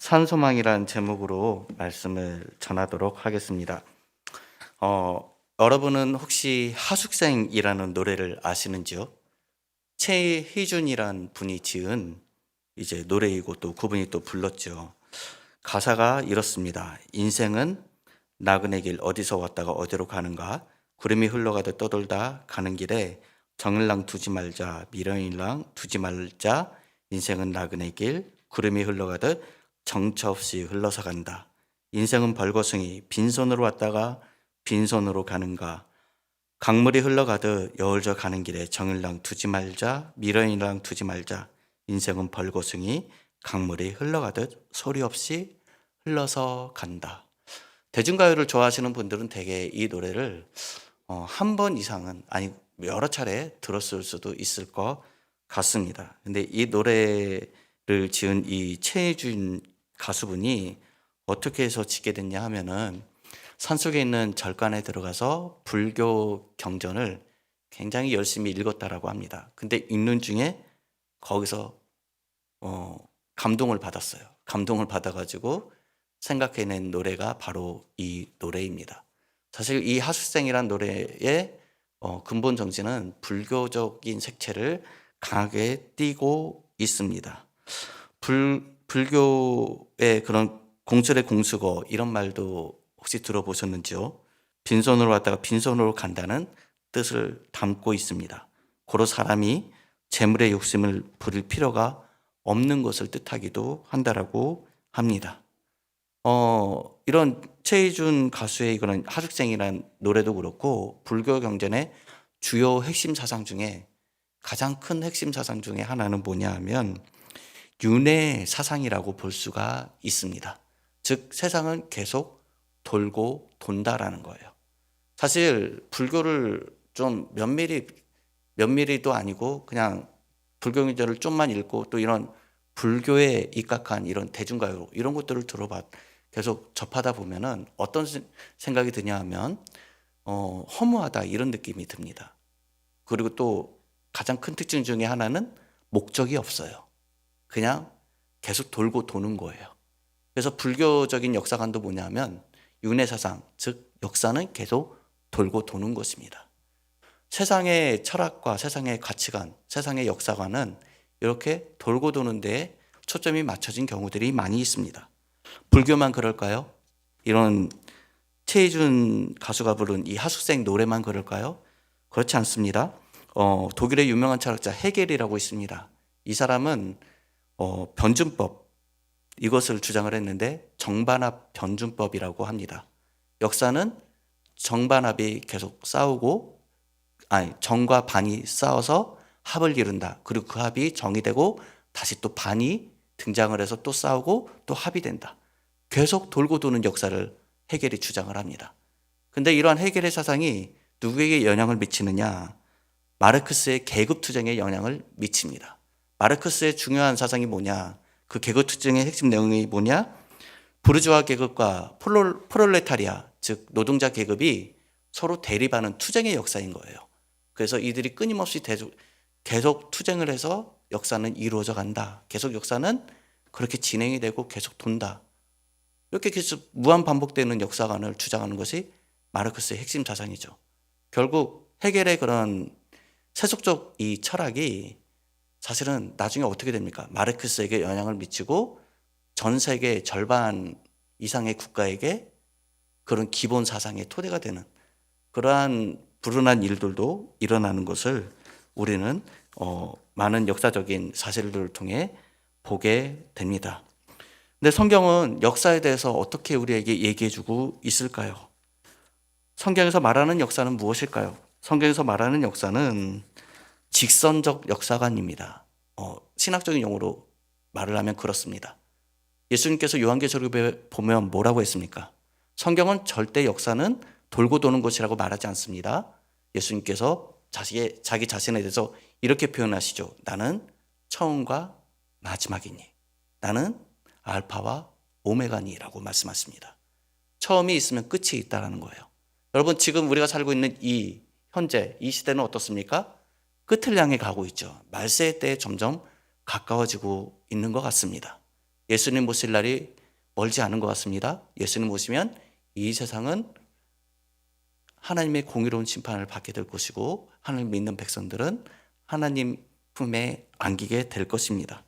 산소망이라는 제목으로 말씀을 전하도록 하겠습니다. 여러분은 혹시 하숙생이라는 노래를 아시는지요? 최희준이란 분이 지은 이제 노래이고 또 그분이 또 불렀죠. 가사가 이렇습니다. 인생은 나그네 길 어디서 왔다가 어디로 가는가? 구름이 흘러가듯 떠돌다 가는 길에 정일랑 두지 말자, 미련일랑 두지 말자. 인생은 나그네 길 구름이 흘러가듯 정처 없이 흘러서 간다. 인생은 벌거숭이 빈손으로 왔다가 빈손으로 가는가? 강물이 흘러가듯 여울져 가는 길에 정일랑 두지 말자, 미련이랑 두지 말자. 인생은 벌거숭이 강물이 흘러가듯 소리 없이 흘러서 간다. 대중가요를 좋아하시는 분들은 대개 이 노래를 한 번 이상은, 아니 여러 차례 들었을 수도 있을 것 같습니다. 근데 이 노래를 지은 이 최혜준 가수분이 어떻게 해서 짓게 됐냐 하면은 산속에 있는 절간에 들어가서 불교 경전을 굉장히 열심히 읽었다라고 합니다. 근데 읽는 중에 거기서 감동을 받았어요. 감동을 받아가지고 생각해낸 노래가 바로 이 노래입니다. 사실 이 하숙생이란 노래의 근본 정신은 불교적인 색채를 강하게 띠고 있습니다. 불교의 그런 공술의 공수거 이런 말도 혹시 들어보셨는지요? 빈손으로 왔다가 빈손으로 간다는 뜻을 담고 있습니다. 고로 사람이 재물의 욕심을 부릴 필요가 없는 것을 뜻하기도 한다라고 합니다. 이런 최희준 가수의 이거는 하숙생이라는 노래도 그렇고 불교 경전의 주요 핵심 사상 중에 가장 큰 핵심 사상 중에 하나는 뭐냐 하면 윤회 사상이라고 볼 수가 있습니다. 즉 세상은 계속 돌고 돈다라는 거예요. 사실 불교를 좀 면밀히도 아니고 그냥 불교 경전을 좀만 읽고 또 이런 불교에 입각한 이런 대중가요 이런 것들을 계속 접하다 보면은 어떤 생각이 드냐 하면 허무하다 이런 느낌이 듭니다. 그리고 또 가장 큰 특징 중에 하나는 목적이 없어요. 그냥 계속 돌고 도는 거예요. 그래서 불교적인 역사관도 뭐냐면 윤회사상, 즉 역사는 계속 돌고 도는 것입니다. 세상의 철학과 세상의 가치관, 세상의 역사관은 이렇게 돌고 도는 데에 초점이 맞춰진 경우들이 많이 있습니다. 불교만 그럴까요? 이런 최희준 가수가 부른 이 하숙생 노래만 그럴까요? 그렇지 않습니다. 독일의 유명한 철학자 헤겔이라고 있습니다. 이 사람은 변준법 이것을 주장을 했는데 정반합 변준법이라고 합니다. 역사는 정반합이 계속 싸우고 정과 반이 싸워서 합을 이룬다. 그리고 그 합이 정이 되고 다시 또 반이 등장을 해서 또 싸우고 또 합이 된다. 계속 돌고 도는 역사를 헤겔이 주장을 합니다. 근데 이러한 헤겔의 사상이 누구에게 영향을 미치느냐? 마르크스의 계급투쟁에 영향을 미칩니다. 마르크스의 중요한 사상이 뭐냐? 그 계급투쟁의 핵심 내용이 뭐냐? 부르주아 계급과 프롤레타리아, 즉 노동자 계급이 서로 대립하는 투쟁의 역사인 거예요. 그래서 이들이 끊임없이 계속 투쟁을 해서 역사는 이루어져 간다. 계속 역사는 그렇게 진행이 되고 계속 돈다. 이렇게 계속 무한 반복되는 역사관을 주장하는 것이 마르크스의 핵심 사상이죠. 결국 헤겔의 그런 세속적 이 철학이 사실은 나중에 어떻게 됩니까? 마르크스에게 영향을 미치고 전 세계 절반 이상의 국가에게 그런 기본 사상의 토대가 되는 그러한 불운한 일들도 일어나는 것을 우리는 많은 역사적인 사실들을 통해 보게 됩니다. 근데 성경은 역사에 대해서 어떻게 우리에게 얘기해주고 있을까요? 성경에서 말하는 역사는 무엇일까요? 성경에서 말하는 역사는 직선적 역사관입니다. 신학적인 용어로 말을 하면 그렇습니다. 예수님께서 요한계시록에 보면 뭐라고 했습니까? 성경은 절대 역사는 돌고 도는 것이라고 말하지 않습니다. 예수님께서 자기 자신에 대해서 이렇게 표현하시죠. 나는 처음과 마지막이니. 나는 알파와 오메가니라고 말씀하십니다. 처음이 있으면 끝이 있다는 거예요. 여러분 지금 우리가 살고 있는 현재 이 시대는 어떻습니까? 끝을 향해 가고 있죠. 말세의 때에 점점 가까워지고 있는 것 같습니다. 예수님 모실 날이 멀지 않은 것 같습니다. 예수님 오시면 이 세상은 하나님의 공의로운 심판을 받게 될 것이고 하나님 믿는 백성들은 하나님 품에 안기게 될 것입니다.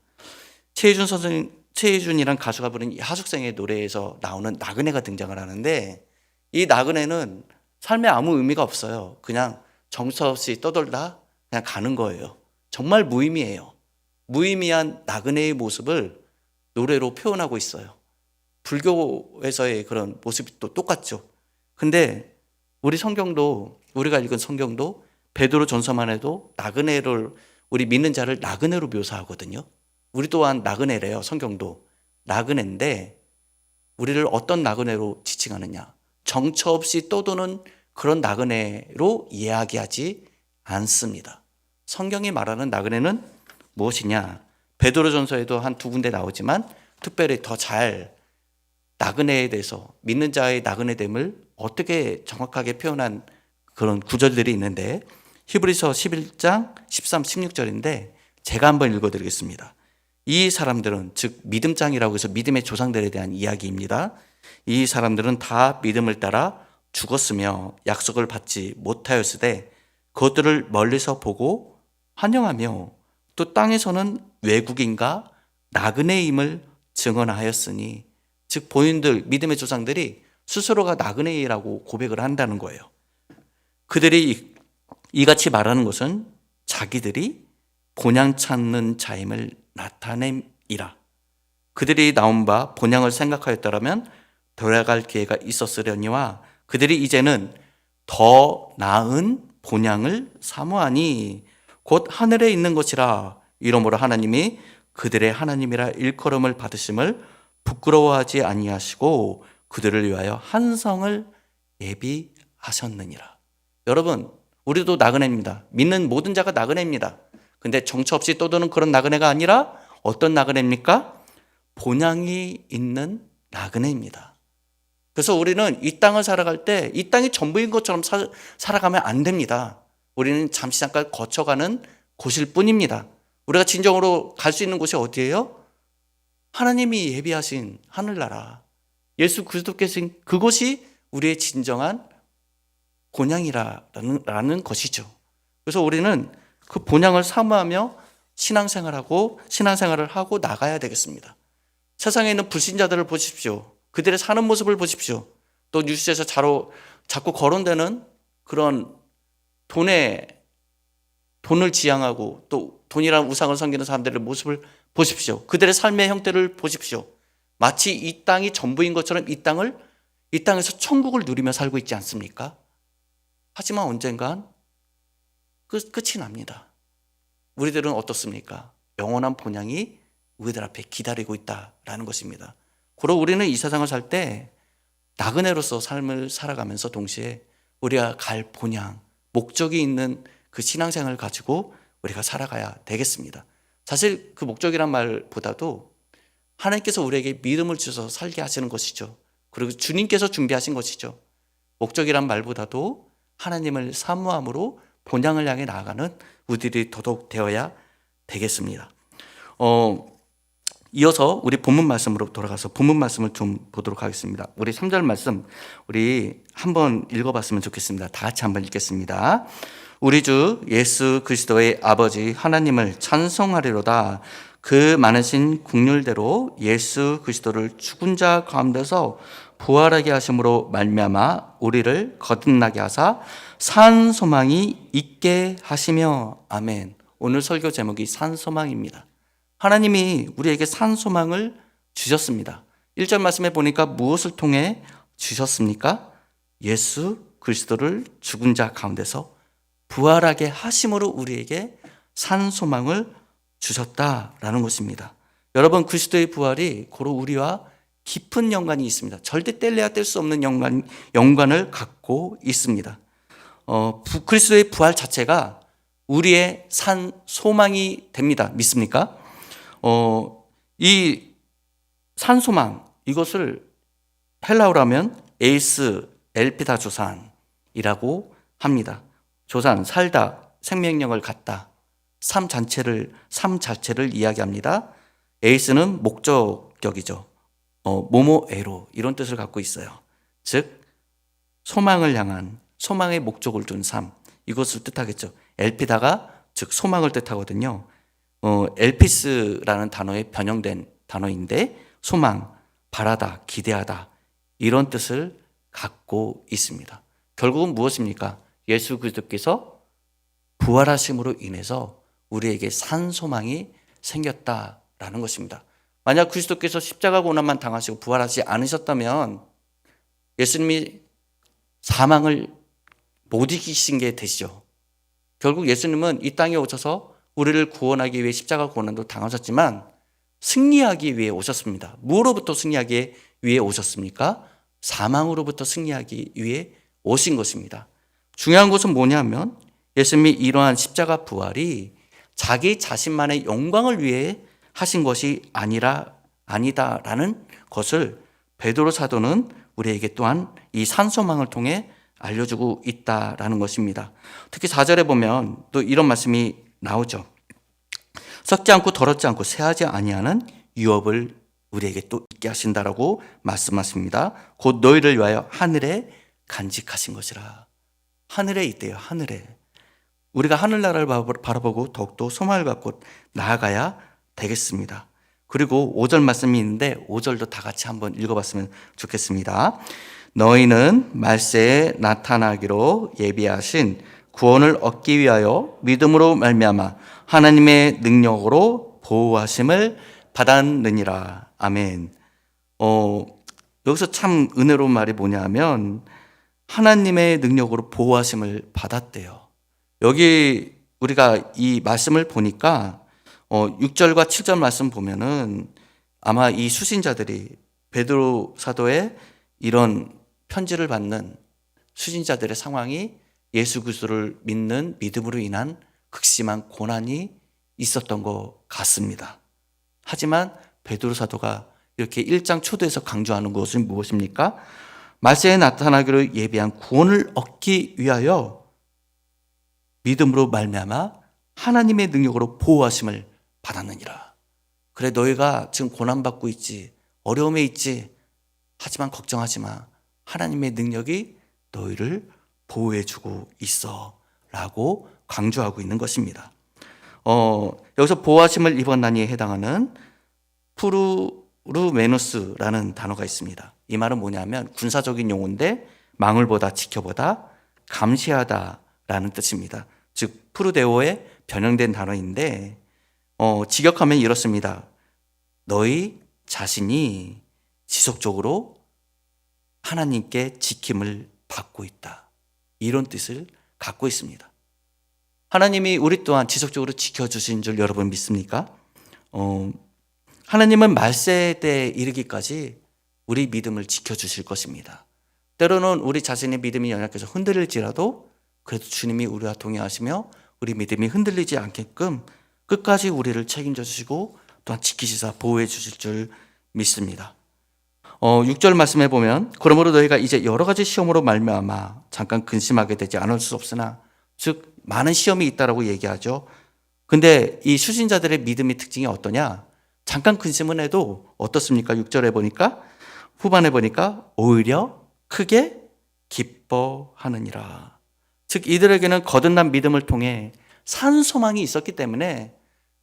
최혜준이란 가수가 부른 이 하숙생의 노래에서 나오는 나그네가 등장을 하는데, 이 나그네는 삶에 아무 의미가 없어요. 그냥 정처 없이 떠돌다 그냥 가는 거예요. 정말 무의미해요. 무의미한 나그네의 모습을 노래로 표현하고 있어요. 불교에서의 그런 모습이 또 똑같죠. 근데 우리 성경도, 우리가 읽은 성경도 베드로 전서만 해도 나그네를, 우리 믿는 자를 나그네로 묘사하거든요. 우리 또한 나그네래요. 성경도 나그네인데 우리를 어떤 나그네로 지칭하느냐? 정처 없이 떠도는 그런 나그네로 이야기하지 않습니다. 성경이 말하는 나그네는 무엇이냐? 베드로전서에도 한 두 군데 나오지만 특별히 더 잘 나그네에 대해서, 믿는 자의 나그네됨을 어떻게 정확하게 표현한 그런 구절들이 있는데, 히브리서 11장 13, 16절인데 제가 한번 읽어드리겠습니다. 이 사람들은, 즉 믿음장이라고 해서 믿음의 조상들에 대한 이야기입니다. 이 사람들은 다 믿음을 따라 죽었으며 약속을 받지 못하였으되 그것들을 멀리서 보고 환영하며 또 땅에서는 외국인과 나그네임을 증언하였으니, 즉 본인들, 믿음의 조상들이 스스로가 나그네이라고 고백을 한다는 거예요. 그들이 이같이 말하는 것은 자기들이 본향 찾는 자임을 나타냄이라. 그들이 나온 바 본향을 생각하였더라면 돌아갈 기회가 있었으려니와 그들이 이제는 더 나은 본향을 사모하니 곧 하늘에 있는 것이라. 이러므로 하나님이 그들의 하나님이라 일컬음을 받으심을 부끄러워하지 아니하시고 그들을 위하여 한 성을 예비하셨느니라. 여러분, 우리도 나그네입니다. 믿는 모든 자가 나그네입니다. 근데 정처 없이 떠도는 그런 나그네가 아니라 어떤 나그네입니까? 본향이 있는 나그네입니다. 그래서 우리는 이 땅을 살아갈 때 이 땅이 전부인 것처럼 살아가면 안 됩니다. 우리는 잠시 잠깐 거쳐가는 곳일 뿐입니다. 우리가 진정으로 갈 수 있는 곳이 어디예요? 하나님이 예비하신 하늘나라, 예수 그리스도께서 그곳이 우리의 진정한 본향이라는 것이죠. 그래서 우리는 그 본향을 사모하며 신앙생활을 하고 나가야 되겠습니다. 세상에 있는 불신자들을 보십시오. 그들의 사는 모습을 보십시오. 또 뉴스에서 자꾸 거론되는 그런 돈을 지향하고 또 돈이라는 우상을 섬기는 사람들의 모습을 보십시오. 그들의 삶의 형태를 보십시오. 마치 이 땅이 전부인 것처럼 이 땅에서 천국을 누리며 살고 있지 않습니까? 하지만 언젠간 끝이 납니다. 우리들은 어떻습니까? 영원한 본향이 우리들 앞에 기다리고 있다라는 것입니다. 그리고 우리는 이 세상을 살 때 나그네로서 삶을 살아가면서 동시에 우리가 갈 본향, 목적이 있는 그 신앙생활을 가지고 우리가 살아가야 되겠습니다. 사실 그 목적이란 말보다도 하나님께서 우리에게 믿음을 주셔서 살게 하시는 것이죠. 그리고 주님께서 준비하신 것이죠. 목적이란 말보다도 하나님을 사모함으로 본향을 향해 나아가는 우리들이 더더욱 되어야 되겠습니다. 이어서 우리 본문 말씀으로 돌아가서 본문 말씀을 좀 보도록 하겠습니다. 우리 3절 말씀 우리 한번 읽어봤으면 좋겠습니다. 다 같이 한번 읽겠습니다. 우리 주 예수 그리스도의 아버지 하나님을 찬송하리로다. 그 많으신 긍휼대로 예수 그리스도를 죽은 자 가운데서 부활하게 하심으로 말미암아 우리를 거듭나게 하사 산 소망이 있게 하시며. 아멘. 오늘 설교 제목이 산 소망입니다. 하나님이 우리에게 산 소망을 주셨습니다. 1절 말씀에 보니까 무엇을 통해 주셨습니까? 예수 그리스도를 죽은 자 가운데서 부활하게 하심으로 우리에게 산 소망을 주셨다라는 것입니다. 여러분, 그리스도의 부활이 고로 우리와 깊은 연관이 있습니다. 절대 뗄래야 뗄 수 없는 연관을 갖고 있습니다. 그리스도의 부활 자체가 우리의 산 소망이 됩니다. 믿습니까? 이 산 소망, 이것을 헬라어로 하면 에이스 엘피다 조산이라고 합니다. 조산, 살다, 생명력을 갖다, 삶 자체를 이야기합니다. 에이스는 목적, 목적이죠. 모모에로 이런 뜻을 갖고 있어요. 즉 소망을 향한 소망의 목적을 둔 삶, 이것을 뜻하겠죠. 엘피다가 즉 소망을 뜻하거든요. 엘피스라는 단어에 변형된 단어인데 소망, 바라다, 기대하다 이런 뜻을 갖고 있습니다. 결국은 무엇입니까? 예수 그리스도께서 부활하심으로 인해서 우리에게 산 소망이 생겼다라는 것입니다. 만약 그리스도께서 십자가 고난만 당하시고 부활하지 않으셨다면 예수님이 사망을 못 이기신 게 되시죠. 결국 예수님은 이 땅에 오셔서 우리를 구원하기 위해 십자가 고난도 당하셨지만 승리하기 위해 오셨습니다. 무엇으로부터 승리하기 위해 오셨습니까? 사망으로부터 승리하기 위해 오신 것입니다. 중요한 것은 뭐냐면 예수님이 이러한 십자가 부활이 자기 자신만의 영광을 위해 하신 것이 아니다라는 것을 베드로 사도는 우리에게 또한 이 산소망을 통해 알려주고 있다라는 것입니다. 특히 4절에 보면 또 이런 말씀이 나오죠. 썩지 않고 더럽지 않고 새하지 아니하는 유업을 우리에게 또 있게 하신다라고 말씀하십니다. 곧 너희를 위하여 하늘에 간직하신 것이라. 하늘에 있대요. 하늘에. 우리가 하늘나라를 바라보고 더욱더 소망을 갖고 나아가야 되겠습니다. 그리고 5절 말씀이 있는데 5절도 다 같이 한번 읽어봤으면 좋겠습니다. 너희는 말세에 나타나기로 예비하신 구원을 얻기 위하여 믿음으로 말미암아 하나님의 능력으로 보호하심을 받았느니라. 아멘. 여기서 참 은혜로운 말이 뭐냐면 하나님의 능력으로 보호하심을 받았대요. 여기 우리가 이 말씀을 보니까 6절과 7절 말씀 보면은 아마 이 수신자들이 베드로 사도의 이런 편지를 받는 수신자들의 상황이 예수 그리스도를 믿는 믿음으로 인한 극심한 고난이 있었던 것 같습니다. 하지만 베드로 사도가 이렇게 1장 초도에서 강조하는 것은 무엇입니까? 말세에 나타나기로 예비한 구원을 얻기 위하여 믿음으로 말미암아 하나님의 능력으로 보호하심을 받았느니라. 그래 너희가 지금 고난받고 있지, 어려움에 있지, 하지만 걱정하지 마. 하나님의 능력이 너희를 보호해주고 있어 라고 강조하고 있는 것입니다. 여기서 보호하심을 입었나니에 해당하는 프루메누스라는 단어가 있습니다. 이 말은 뭐냐면 군사적인 용어인데 망을보다 지켜보다 감시하다라는 뜻입니다. 즉 프루데오에 변형된 단어인데 직역하면 이렇습니다. 너희 자신이 지속적으로 하나님께 지킴을 받고 있다. 이런 뜻을 갖고 있습니다. 하나님이 우리 또한 지속적으로 지켜주신 줄 여러분 믿습니까? 하나님은 말세 때에 이르기까지 우리 믿음을 지켜주실 것입니다. 때로는 우리 자신의 믿음이 연약해서 흔들릴지라도 그래도 주님이 우리와 동행하시며 우리 믿음이 흔들리지 않게끔 끝까지 우리를 책임져 주시고 또한 지키시사 보호해 주실 줄 믿습니다. 6절 말씀해 보면 그러므로 너희가 이제 여러 가지 시험으로 말미암아 잠깐 근심하게 되지 않을 수 없으나 즉 많은 시험이 있다라고 얘기하죠. 근데 이 수신자들의 믿음의 특징이 어떠냐? 잠깐 근심은 해도 어떻습니까? 6절에 보니까 후반에 보니까 오히려 크게 기뻐하느니라. 즉 이들에게는 거듭난 믿음을 통해 산 소망이 있었기 때문에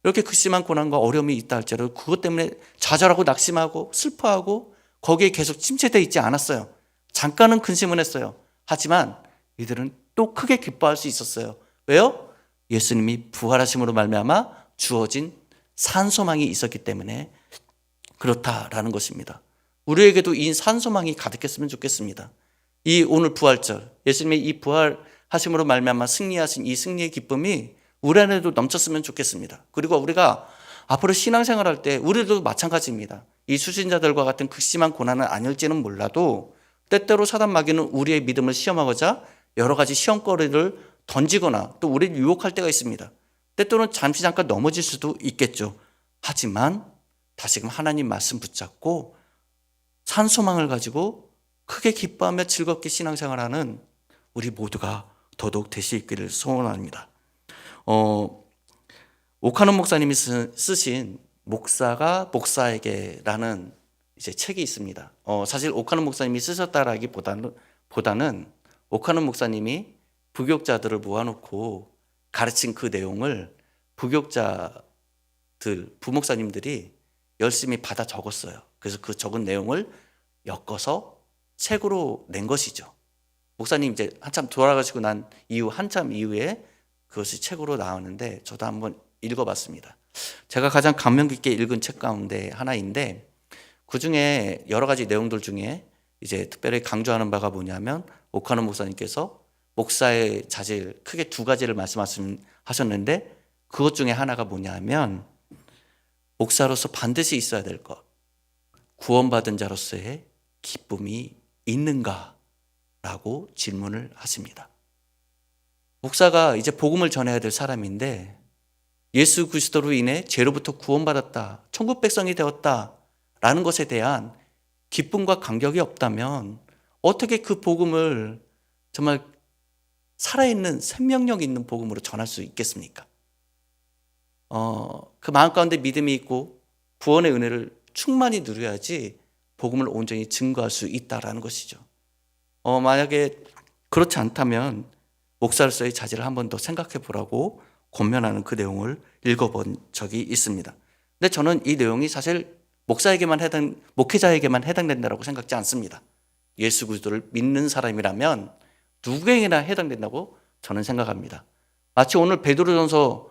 이렇게 극심한 고난과 어려움이 있다 할지라도 그것 때문에 좌절하고 낙심하고 슬퍼하고 거기에 계속 침체되어 있지 않았어요. 잠깐은 근심은 했어요. 하지만 이들은 또 크게 기뻐할 수 있었어요. 왜요? 예수님이 부활하심으로 말미암아 주어진 산소망이 있었기 때문에 그렇다라는 것입니다. 우리에게도 이 산소망이 가득했으면 좋겠습니다. 이 오늘 부활절, 예수님의 이 부활하심으로 말미암아 승리하신 이 승리의 기쁨이 우리 안에도 넘쳤으면 좋겠습니다. 그리고 우리가 앞으로 신앙생활할 때 우리도 마찬가지입니다. 이 수신자들과 같은 극심한 고난은 아닐지는 몰라도 때때로 사단 마귀는 우리의 믿음을 시험하고자 여러 가지 시험거리를 던지거나 또 우리를 유혹할 때가 있습니다. 때때로는 잠깐 넘어질 수도 있겠죠. 하지만 다시금 하나님 말씀 붙잡고 산소망을 가지고 크게 기뻐하며 즐겁게 신앙생활하는 우리 모두가 더더욱 될 수 있기를 소원합니다. 오카노 목사님이 쓰신 목사가 목사에게라는 이제 책이 있습니다. 사실 오카노 목사님이 쓰셨다라기보다는 오카노 목사님이 부교육자들을 모아놓고 가르친 그 내용을 부목사님들이 열심히 받아 적었어요. 그래서 그 적은 내용을 엮어서 책으로 낸 것이죠. 목사님 이제 한참 돌아가시고 난 이후 한참 이후에 그것이 책으로 나왔는데 저도 한번 읽어봤습니다. 제가 가장 감명 깊게 읽은 책 가운데 하나인데 그 중에 여러 가지 내용들 중에 이제 특별히 강조하는 바가 뭐냐면 오카노 목사님께서 목사의 자질 크게 두 가지를 말씀하셨는데 그것 중에 하나가 뭐냐면 목사로서 반드시 있어야 될 것, 구원받은 자로서의 기쁨이 있는가? 라고 질문을 하십니다. 목사가 이제 복음을 전해야 될 사람인데 예수 그리스도로 인해 죄로부터 구원받았다, 천국 백성이 되었다 라는 것에 대한 기쁨과 감격이 없다면 어떻게 그 복음을 정말 살아있는 생명력 있는 복음으로 전할 수 있겠습니까? 그 마음 가운데 믿음이 있고 구원의 은혜를 충만히 누려야지 복음을 온전히 증거할 수 있다라는 것이죠. 만약에 그렇지 않다면 목사로서의 자질을 한 번 더 생각해 보라고 권면하는 그 내용을 읽어본 적이 있습니다. 근데 저는 이 내용이 사실 목회자에게만 해당된다고 생각지 않습니다. 예수 그리스도를 믿는 사람이라면 누구에게나 해당된다고 저는 생각합니다. 마치 오늘 베드로전서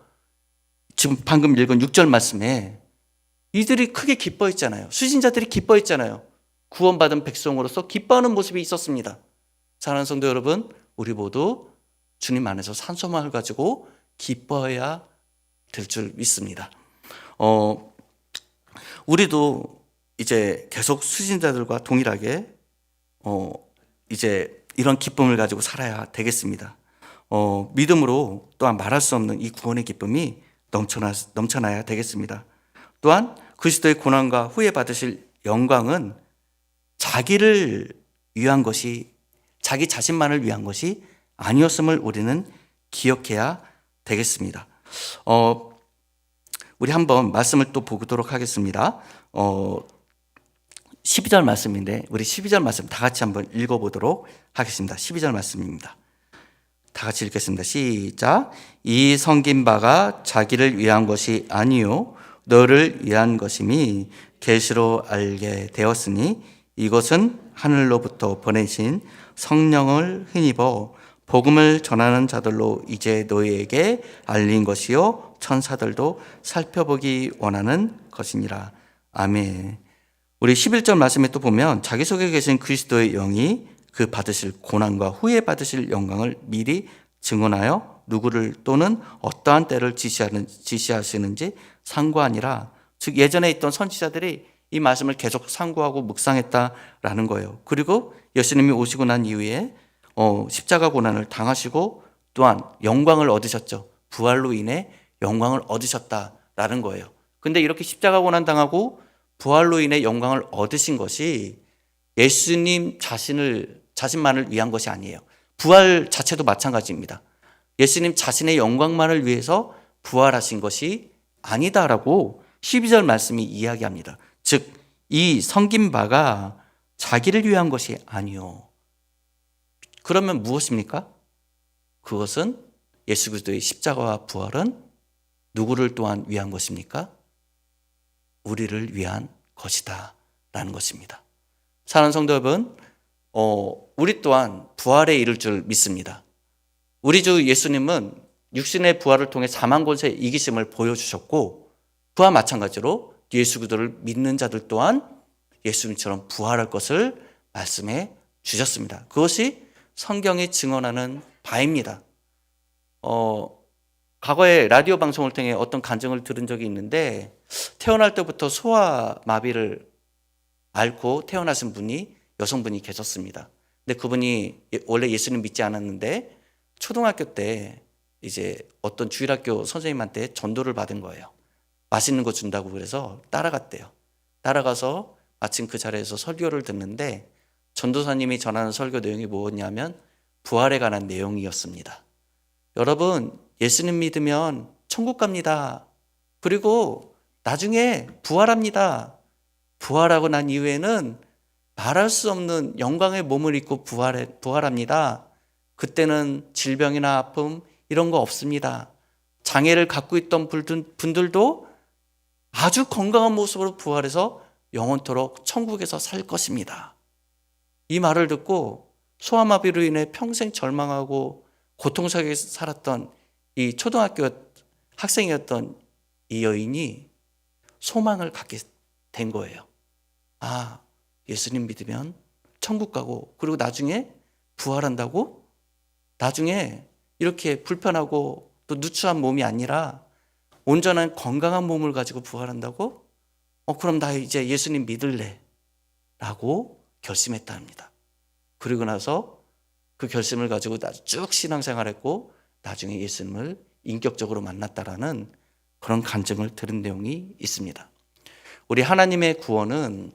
지금 방금 읽은 6절 말씀에 이들이 크게 기뻐했잖아요. 수신자들이 기뻐했잖아요. 구원받은 백성으로서 기뻐하는 모습이 있었습니다. 사랑하는 성도 여러분, 우리 모두 주님 안에서 산소망을 가지고 기뻐해야 될 줄 믿습니다. 우리도 이제 계속 수신자들과 동일하게 이제 이런 기쁨을 가지고 살아야 되겠습니다. 믿음으로 또한 말할 수 없는 이 구원의 기쁨이 넘쳐나야 되겠습니다. 또한 그리스도의 고난과 후에 받으실 영광은 자기를 위한 것이, 자기 자신만을 위한 것이 아니었음을 우리는 기억해야 되겠습니다. 우리 한번 말씀을 또 보도록 하겠습니다. 12절 말씀인데 우리 12절 말씀 다 같이 한번 읽어보도록 하겠습니다. 12절 말씀입니다. 다 같이 읽겠습니다. 시작. 이 섬긴 바가 자기를 위한 것이 아니요 너를 위한 것임이 계시로 알게 되었으니 이것은 하늘로부터 보내신 성령을 힘입어 복음을 전하는 자들로 이제 너희에게 알린 것이요 천사들도 살펴보기 원하는 것이니라. 아멘. 우리 11절 말씀에 또 보면 자기 속에 계신 그리스도의 영이 그 받으실 고난과 후에 받으실 영광을 미리 증언하여 누구를 또는 어떠한 때를 지시하시는지 상고하니라. 즉 예전에 있던 선지자들이 이 말씀을 계속 상고하고 묵상했다라는 거예요. 그리고 예수님이 오시고 난 이후에 십자가 고난을 당하시고 또한 영광을 얻으셨죠. 부활로 인해 영광을 얻으셨다라는 거예요. 근데 이렇게 십자가 고난 당하고 부활로 인해 영광을 얻으신 것이 예수님 자신만을 위한 것이 아니에요. 부활 자체도 마찬가지입니다. 예수님 자신의 영광만을 위해서 부활하신 것이 아니다라고 12절 말씀이 이야기합니다. 즉, 이 섬긴 바가 자기를 위한 것이 아니요. 그러면 무엇입니까? 그것은 예수 그리스도의 십자가와 부활은 누구를 또한 위한 것입니까? 우리를 위한 것이다 라는 것입니다. 사랑하는 성도 여러분, 우리 또한 부활에 이를 줄 믿습니다. 우리 주 예수님은 육신의 부활을 통해 사망 권세의 이기심을 보여주셨고 그와 마찬가지로 예수 그리스도를 믿는 자들 또한 예수님처럼 부활할 것을 말씀해 주셨습니다. 그것이 성경이 증언하는 바입니다. 과거에 라디오 방송을 통해 어떤 간증을 들은 적이 있는데 태어날 때부터 소아마비를 앓고 태어나신 분이 여성분이 계셨습니다. 근데 그분이 원래 예수님 믿지 않았는데 초등학교 때 이제 어떤 주일학교 선생님한테 전도를 받은 거예요. 맛있는 거 준다고 그래서 따라갔대요. 따라가서 마침 그 자리에서 설교를 듣는데 전도사님이 전하는 설교 내용이 뭐였냐면 부활에 관한 내용이었습니다. 여러분, 예수님 믿으면 천국 갑니다. 그리고 나중에 부활합니다. 부활하고 난 이후에는 말할 수 없는 영광의 몸을 입고 부활합니다. 그때는 질병이나 아픔 이런 거 없습니다. 장애를 갖고 있던 분들도 아주 건강한 모습으로 부활해서 영원토록 천국에서 살 것입니다. 이 말을 듣고 소아마비로 인해 평생 절망하고 고통 속에 살았던 이 초등학교 학생이었던 이 여인이 소망을 갖게 된 거예요. 아, 예수님 믿으면 천국 가고, 그리고 나중에 부활한다고? 나중에 이렇게 불편하고 또 누추한 몸이 아니라 온전한 건강한 몸을 가지고 부활한다고? 그럼 나 이제 예수님 믿을래 라고 결심했답니다. 그리고 나서 그 결심을 가지고 쭉 신앙생활했고 나중에 예수님을 인격적으로 만났다라는 그런 간증을 들은 내용이 있습니다. 우리 하나님의 구원은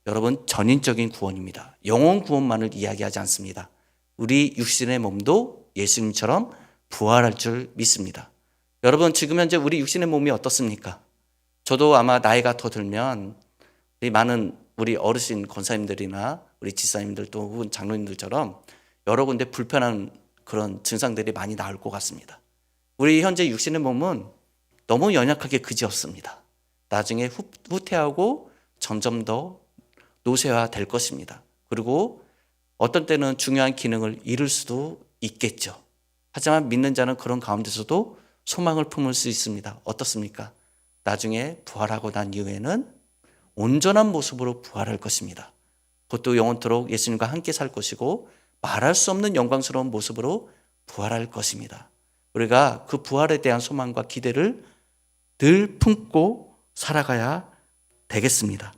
여러분 전인적인 구원입니다. 영혼 구원만을 이야기하지 않습니다. 우리 육신의 몸도 예수님처럼 부활할 줄 믿습니다. 여러분 지금 현재 우리 육신의 몸이 어떻습니까? 저도 아마 나이가 더 들면 많은 우리 어르신 권사님들이나 우리 지사님들 또 혹은 장로님들처럼 여러 군데 불편한 그런 증상들이 많이 나올 것 같습니다. 우리 현재 육신의 몸은 너무 연약하게 그지없습니다. 나중에 후퇴하고 점점 더 노쇠화될 것입니다. 그리고 어떤 때는 중요한 기능을 잃을 수도 있겠죠. 하지만 믿는 자는 그런 가운데서도 소망을 품을 수 있습니다. 어떻습니까? 나중에 부활하고 난 이후에는 온전한 모습으로 부활할 것입니다. 그것도 영원토록 예수님과 함께 살 것이고 말할 수 없는 영광스러운 모습으로 부활할 것입니다. 우리가 그 부활에 대한 소망과 기대를 늘 품고 살아가야 되겠습니다.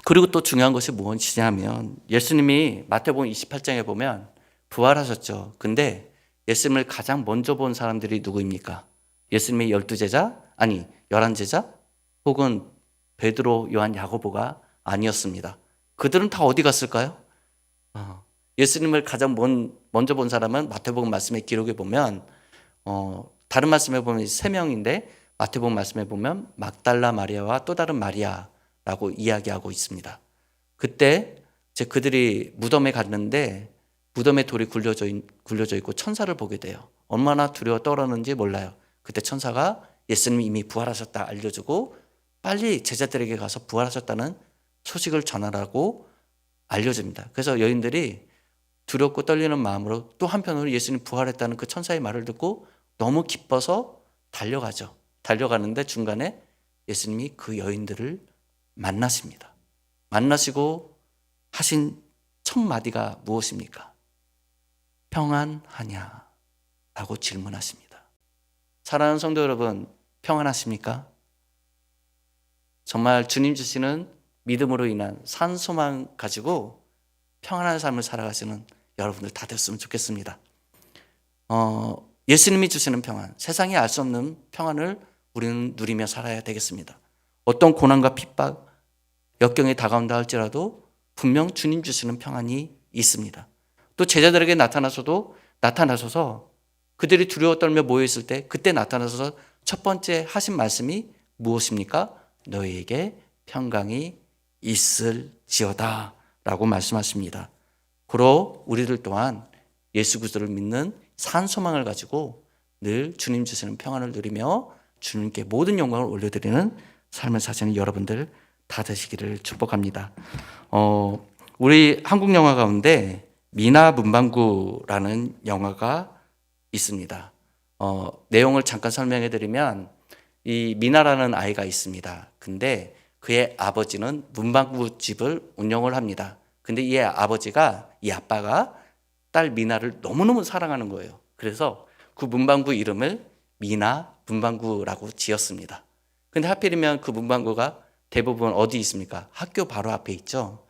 그리고 또 중요한 것이 무엇이냐면 예수님이 마태복음 28장에 보면 부활하셨죠. 근데 예수님을 가장 먼저 본 사람들이 누구입니까? 예수님의 12제자? 아니 11제자? 혹은 베드로, 요한, 야고보가 아니었습니다. 그들은 다 어디 갔을까요? 예수님을 가장 먼저 본 사람은 마태복음 말씀의 기록에 보면 다른 말씀에 보면 3명인데 마태복음 말씀에 보면 막달라 마리아와 또 다른 마리아라고 이야기하고 있습니다. 그때 이제 그들이 무덤에 갔는데 무덤에 돌이 굴려져 있고 천사를 보게 돼요. 얼마나 두려워 떨었는지 몰라요. 그때 천사가 예수님이 이미 부활하셨다 알려주고 빨리 제자들에게 가서 부활하셨다는 소식을 전하라고 알려줍니다. 그래서 여인들이 두렵고 떨리는 마음으로 또 한편으로 예수님 부활했다는 그 천사의 말을 듣고 너무 기뻐서 달려가죠. 달려가는데 중간에 예수님이 그 여인들을 만나십니다. 만나시고 하신 첫 마디가 무엇입니까? 평안하냐? 라고 질문하십니다. 사랑하는 성도 여러분, 평안하십니까? 정말 주님 주시는 믿음으로 인한 산소망 가지고 평안한 삶을 살아가시는 여러분들 다 됐으면 좋겠습니다. 예수님이 주시는 평안, 세상이 알 수 없는 평안을 우리는 누리며 살아야 되겠습니다. 어떤 고난과 핍박, 역경이 다가온다 할지라도 분명 주님 주시는 평안이 있습니다. 또 제자들에게 나타나셔서 그들이 두려워 떨며 모여있을 때 그때 나타나셔서 첫 번째 하신 말씀이 무엇입니까? 너희에게 평강이 있을지어다 라고 말씀하십니다. 그러 우리들 또한 예수 그리스도를 믿는 산 소망을 가지고 늘 주님 주시는 평안을 누리며 주님께 모든 영광을 올려드리는 삶을 사시는 여러분들 다 되시기를 축복합니다. 우리 한국 영화 가운데 미나 문방구라는 영화가 있습니다. 내용을 잠깐 설명해 드리면 이 미나라는 아이가 있습니다. 근데 그의 아버지는 문방구 집을 운영을 합니다. 근데 이 아빠가 딸 미나를 너무너무 사랑하는 거예요. 그래서 그 문방구 이름을 미나 문방구라고 지었습니다. 근데 하필이면 그 문방구가 대부분 어디 있습니까? 학교 바로 앞에 있죠.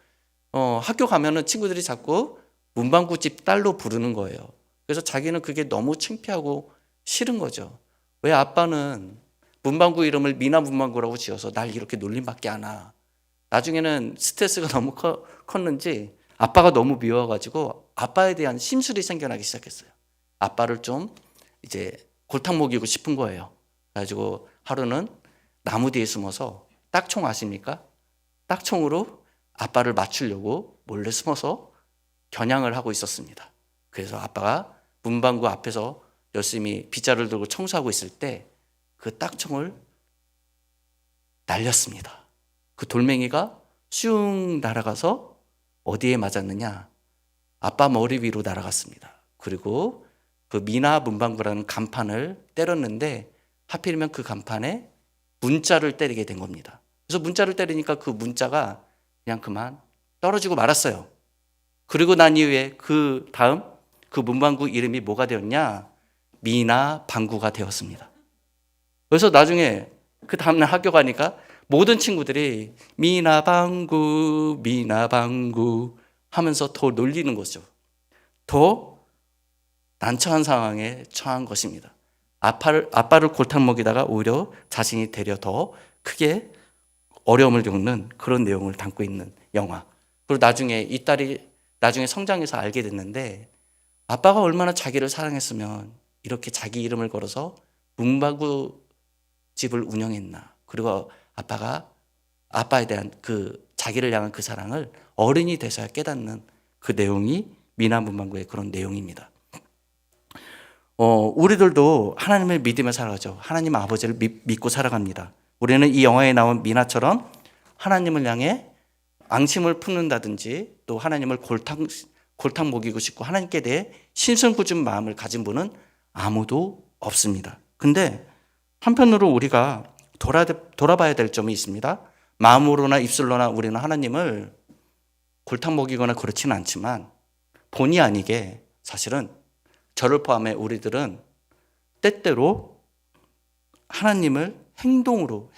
학교 가면은 친구들이 자꾸 문방구집 딸로 부르는 거예요. 그래서 자기는 그게 너무 창피하고 싫은 거죠. 왜 아빠는 문방구 이름을 미나 문방구라고 지어서 날 이렇게 놀림받게 하나. 나중에는 스트레스가 너무 컸는지 아빠가 너무 미워가지고 아빠에 대한 심술이 생겨나기 시작했어요. 아빠를 좀 이제 골탕 먹이고 싶은 거예요. 그래가지고 하루는 나무 뒤에 숨어서 딱총 아십니까? 딱총으로 아빠를 맞추려고 몰래 숨어서 겨냥을 하고 있었습니다. 그래서 아빠가 문방구 앞에서 열심히 빗자루를 들고 청소하고 있을 때 그 딱총을 날렸습니다. 그 돌멩이가 슝 날아가서 어디에 맞았느냐? 아빠 머리 위로 날아갔습니다. 그리고 그 미나 문방구라는 간판을 때렸는데 하필이면 그 간판에 문자를 때리게 된 겁니다. 그래서 문자를 때리니까 그 문자가 그냥 그만 떨어지고 말았어요. 그리고 난 이후에 그 다음 그 문방구 이름이 뭐가 되었냐? 미나 방구가 되었습니다. 그래서 나중에 그 다음날 학교 가니까 모든 친구들이 미나 방구 하면서 더 놀리는 거죠. 더 난처한 상황에 처한 것입니다. 아빠를 골탕 먹이다가 오히려 자신이 되려 더 크게 어려움을 겪는 그런 내용을 담고 있는 영화. 그리고 나중에 이 딸이 나중에 성장해서 알게 됐는데 아빠가 얼마나 자기를 사랑했으면 이렇게 자기 이름을 걸어서 문방구 집을 운영했나. 그리고 아빠가 아빠에 대한 그 자기를 향한 그 사랑을 어른이 돼서야 깨닫는 그 내용이 미나 문방구의 그런 내용입니다. 우리들도 하나님을 믿으며 살아가죠. 하나님 아버지를 믿고 살아갑니다. 우리는 이 영화에 나온 미나처럼 하나님을 향해 앙심을 품는다든지 또 하나님을 골탕 먹이고 싶고 하나님께 대해 신성궂은 마음을 가진 분은 아무도 없습니다. 근데 한편으로 우리가 돌아봐야 될 점이 있습니다. 마음으로나 입술로나 우리는 하나님을 골탕 먹이거나 그렇지는 않지만 본의 아니게 사실은 저를 포함해 우리들은 때때로 하나님을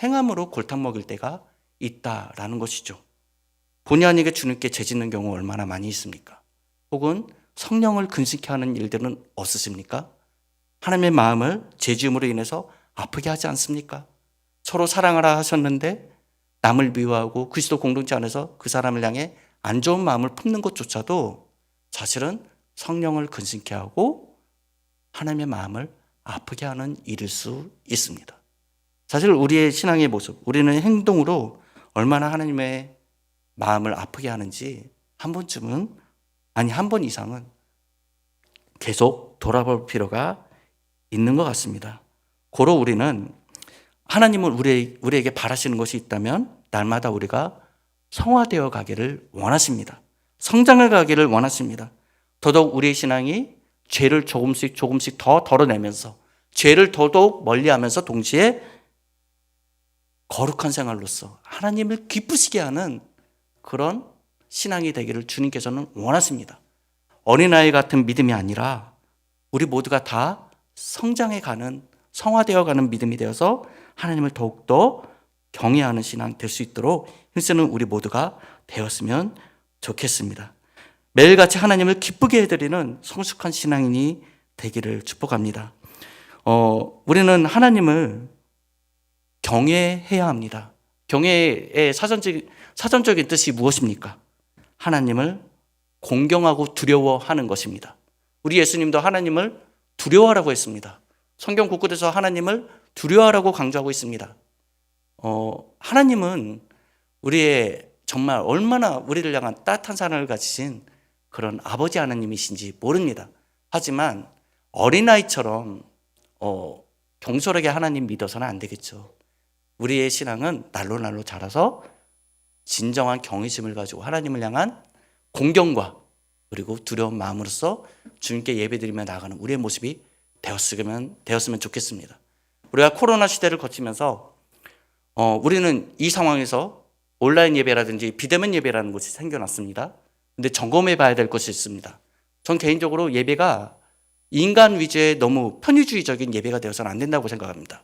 행함으로 골탕 먹일 때가 있다라는 것이죠. 본의 아니게 주님께 죄짓는 경우 얼마나 많이 있습니까? 혹은 성령을 근심케 하는 일들은 없으십니까? 하나님의 마음을 죄지음으로 인해서 아프게 하지 않습니까? 서로 사랑하라 하셨는데 남을 미워하고 그리스도 공동체 안에서 그 사람을 향해 안 좋은 마음을 품는 것조차도 사실은 성령을 근심케 하고 하나님의 마음을 아프게 하는 일일 수 있습니다. 사실 우리의 신앙의 모습, 우리는 행동으로 얼마나 하나님의 마음을 아프게 하는지 한 번 이상은 계속 돌아볼 필요가 있는 것 같습니다. 고로 우리는 하나님은 우리에게 바라시는 것이 있다면 날마다 우리가 성화되어 가기를 원하십니다. 성장을 가기를 원하십니다. 더더욱 우리의 신앙이 죄를 조금씩 더 덜어내면서 죄를 더더욱 멀리하면서 동시에 거룩한 생활로서 하나님을 기쁘시게 하는 그런 신앙이 되기를 주님께서는 원하십니다. 어린아이 같은 믿음이 아니라 우리 모두가 다 성장해가는 성화되어가는 믿음이 되어서 하나님을 더욱더 경외하는 신앙 될 수 있도록 힘쓰는 우리 모두가 되었으면 좋겠습니다. 매일같이 하나님을 기쁘게 해드리는 성숙한 신앙인이 되기를 축복합니다. 우리는 하나님을 경외해야 합니다. 경외의 사전적인 뜻이 무엇입니까? 하나님을 공경하고 두려워하는 것입니다. 우리 예수님도 하나님을 두려워하라고 했습니다. 성경 곳곳에서 하나님을 두려워하라고 강조하고 있습니다. 하나님은 우리의 정말 얼마나 우리를 향한 따뜻한 사랑을 가지신 그런 아버지 하나님이신지 모릅니다. 하지만 어린아이처럼 경솔하게 하나님 믿어서는 안 되겠죠. 우리의 신앙은 날로 자라서 진정한 경외심을 가지고 하나님을 향한 공경과 그리고 두려운 마음으로써 주님께 예배드리며 나아가는 우리의 모습이 되었으면 좋겠습니다. 우리가 코로나 시대를 거치면서 우리는 이 상황에서 온라인 예배라든지 비대면 예배라는 것이 생겨났습니다. 근데 점검해 봐야 될 것이 있습니다. 전 개인적으로 예배가 인간 위주의 너무 편의주의적인 예배가 되어서는 안 된다고 생각합니다.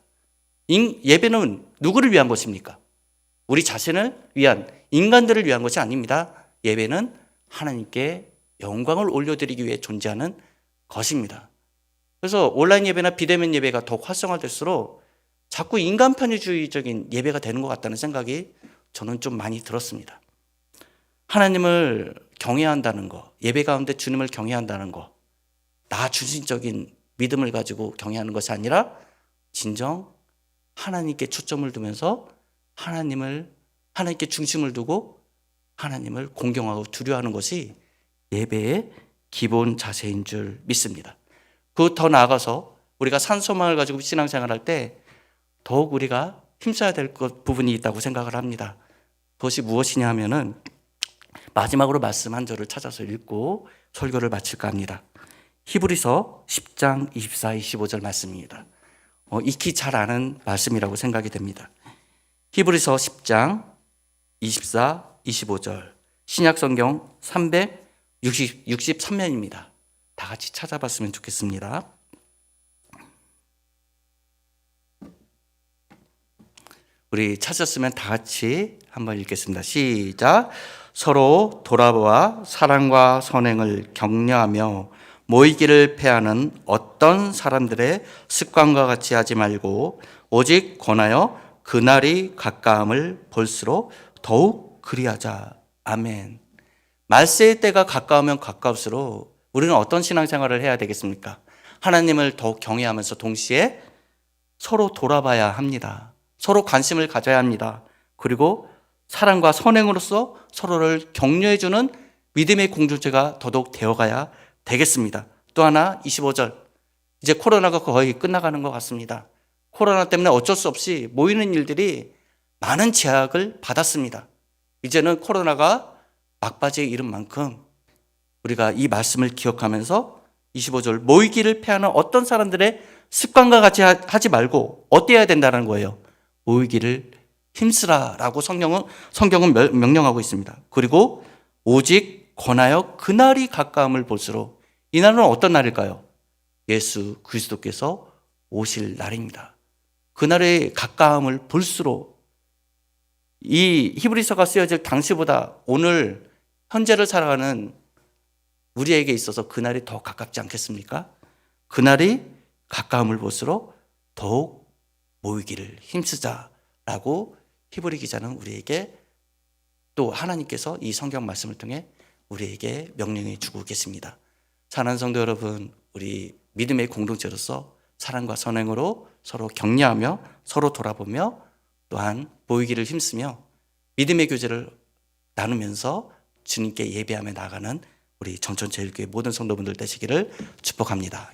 예배는 누구를 위한 것입니까? 우리 자신을 위한, 인간들을 위한 것이 아닙니다. 예배는 하나님께 영광을 올려드리기 위해 존재하는 것입니다. 그래서 온라인 예배나 비대면 예배가 더욱 활성화될수록 자꾸 인간 편의주의적인 예배가 되는 것 같다는 생각이 저는 좀 많이 들었습니다. 하나님을 경외한다는 것, 예배 가운데 주님을 경외한다는 것, 나 중심적인 믿음을 가지고 경외하는 것이 아니라 진정 하나님께 초점을 두면서 하나님께 중심을 두고 하나님을 공경하고 두려워하는 것이 예배의 기본 자세인 줄 믿습니다. 그 더 나아가서 우리가 산소망을 가지고 신앙생활할 때 더욱 우리가 힘써야 될 부분이 있다고 생각을 합니다. 그것이 무엇이냐 하면은 마지막으로 말씀 한 절을 찾아서 읽고 설교를 마칠까 합니다. 히브리서 10장 24, 25절 말씀입니다. 익히 잘 아는 말씀이라고 생각이 됩니다. 히브리서 10장 24, 25절 신약성경 363면입니다. 다 같이 찾아봤으면 좋겠습니다. 우리 찾았으면 다 같이 한번 읽겠습니다. 시작. 서로 돌아보아 사랑과 선행을 격려하며 모이기를 패하는 어떤 사람들의 습관과 같이 하지 말고 오직 권하여 그날이 가까움을 볼수록 더욱 그리하자. 아멘. 말세의 때가 가까우면 가까울수록 우리는 어떤 신앙생활을 해야 되겠습니까? 하나님을 더욱 경외하면서 동시에 서로 돌아봐야 합니다. 서로 관심을 가져야 합니다. 그리고 사랑과 선행으로서 서로를 격려해주는 믿음의 공동체가 더더욱 되어가야 되겠습니다. 또 하나 25절 이제 코로나가 거의 끝나가는 것 같습니다. 코로나 때문에 어쩔 수 없이 모이는 일들이 많은 제약을 받았습니다. 이제는 코로나가 막바지에 이른 만큼 우리가 이 말씀을 기억하면서 25절 모이기를 패하는 어떤 사람들의 습관과 같이 하지 말고 어때야 된다는 거예요. 모이기를 힘쓰라라고 성경은 명령하고 있습니다. 그리고 오직 권하여 그날이 가까움을 볼수록 이 날은 어떤 날일까요? 예수 그리스도께서 오실 날입니다. 그날의 가까움을 볼수록 이 히브리서가 쓰여질 당시보다 오늘 현재를 살아가는 우리에게 있어서 그날이 더 가깝지 않겠습니까? 그날이 가까움을 볼수록 더욱 모이기를 힘쓰자라고 히브리 기자는 우리에게 또 하나님께서 이 성경 말씀을 통해 우리에게 명령해 주고 계십니다. 사랑하는 성도 여러분, 우리 믿음의 공동체로서 사랑과 선행으로 서로 격려하며 서로 돌아보며 또한 모이기를 힘쓰며 믿음의 교제를 나누면서 주님께 예배하며 나아가는 우리 전천제일교회 모든 성도분들 되시기를 축복합니다.